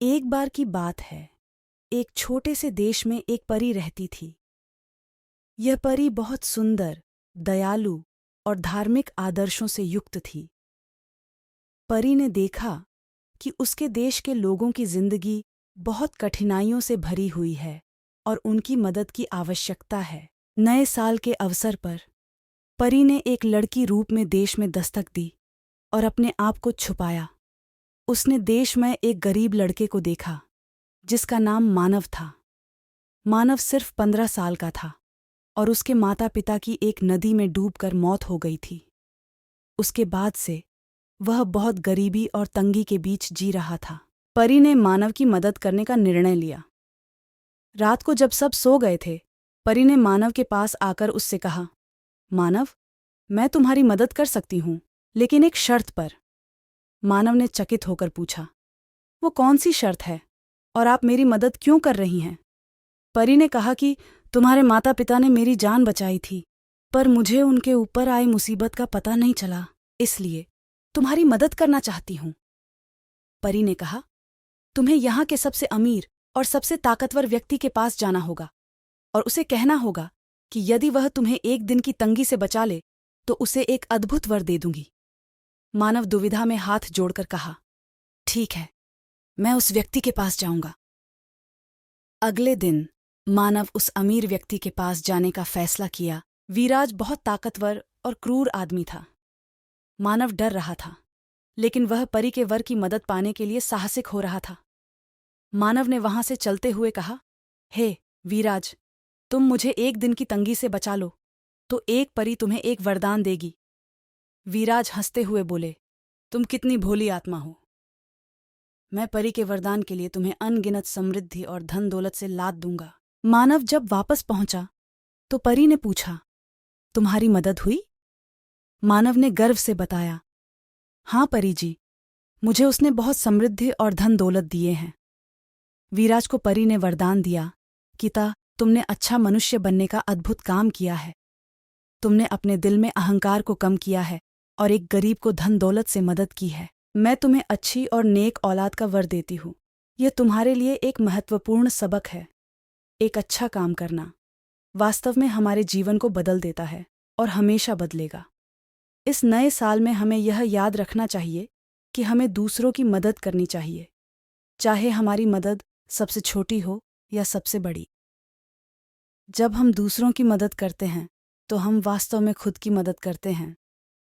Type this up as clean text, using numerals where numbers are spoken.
एक बार की बात है। एक छोटे से देश में एक परी रहती थी। यह परी बहुत सुंदर, दयालु और धार्मिक आदर्शों से युक्त थी। परी ने देखा कि उसके देश के लोगों की जिंदगी बहुत कठिनाइयों से भरी हुई है और उनकी मदद की आवश्यकता है। नए साल के अवसर पर परी ने एक लड़की रूप में देश में दस्तक दी और अपने आप को छुपाया। उसने देश में एक गरीब लड़के को देखा जिसका नाम मानव था। मानव सिर्फ 15 साल का था और उसके माता पिता की एक नदी में डूबकर मौत हो गई थी। उसके बाद से वह बहुत गरीबी और तंगी के बीच जी रहा था। परी ने मानव की मदद करने का निर्णय लिया। रात को जब सब सो गए थे, परी ने मानव के पास आकर उससे कहा, मानव, मैं तुम्हारी मदद कर सकती हूँ, लेकिन एक शर्त पर। मानव ने चकित होकर पूछा, वो कौन सी शर्त है और आप मेरी मदद क्यों कर रही हैं? परी ने कहा कि तुम्हारे माता पिता ने मेरी जान बचाई थी, पर मुझे उनके ऊपर आई मुसीबत का पता नहीं चला, इसलिए तुम्हारी मदद करना चाहती हूँ। परी ने कहा, तुम्हें यहाँ के सबसे अमीर और सबसे ताकतवर व्यक्ति के पास जाना होगा और उसे कहना होगा कि यदि वह तुम्हें एक दिन की तंगी से बचा ले तो उसे एक अद्भुत वर दे दूंगी। मानव दुविधा में हाथ जोड़कर कहा, ठीक है, मैं उस व्यक्ति के पास जाऊंगा। अगले दिन मानव उस अमीर व्यक्ति के पास जाने का फैसला किया। वीराज बहुत ताकतवर और क्रूर आदमी था। मानव डर रहा था, लेकिन वह परी के वर की मदद पाने के लिए साहसिक हो रहा था। मानव ने वहां से चलते हुए कहा, हे वीराज, तुम मुझे एक दिन की तंगी से बचा लो तो एक परी तुम्हें एक वरदान देगी। वीराज हंसते हुए बोले, तुम कितनी भोली आत्मा हो। मैं परी के वरदान के लिए तुम्हें अनगिनत समृद्धि और धन दौलत से लाद दूंगा। मानव जब वापस पहुंचा तो परी ने पूछा, तुम्हारी मदद हुई? मानव ने गर्व से बताया, हाँ परी जी, मुझे उसने बहुत समृद्धि और धन दौलत दिए हैं। वीराज को परी ने वरदान दिया, किता, तुमने अच्छा मनुष्य बनने का अद्भुत काम किया है। तुमने अपने दिल में अहंकार को कम किया है और एक गरीब को धन दौलत से मदद की है। मैं तुम्हें अच्छी और नेक औलाद का वर देती हूँ। यह तुम्हारे लिए एक महत्वपूर्ण सबक है। एक अच्छा काम करना वास्तव में हमारे जीवन को बदल देता है और हमेशा बदलेगा। इस नए साल में हमें यह याद रखना चाहिए कि हमें दूसरों की मदद करनी चाहिए, चाहे हमारी मदद सबसे छोटी हो या सबसे बड़ी। जब हम दूसरों की मदद करते हैं तो हम वास्तव में खुद की मदद करते हैं।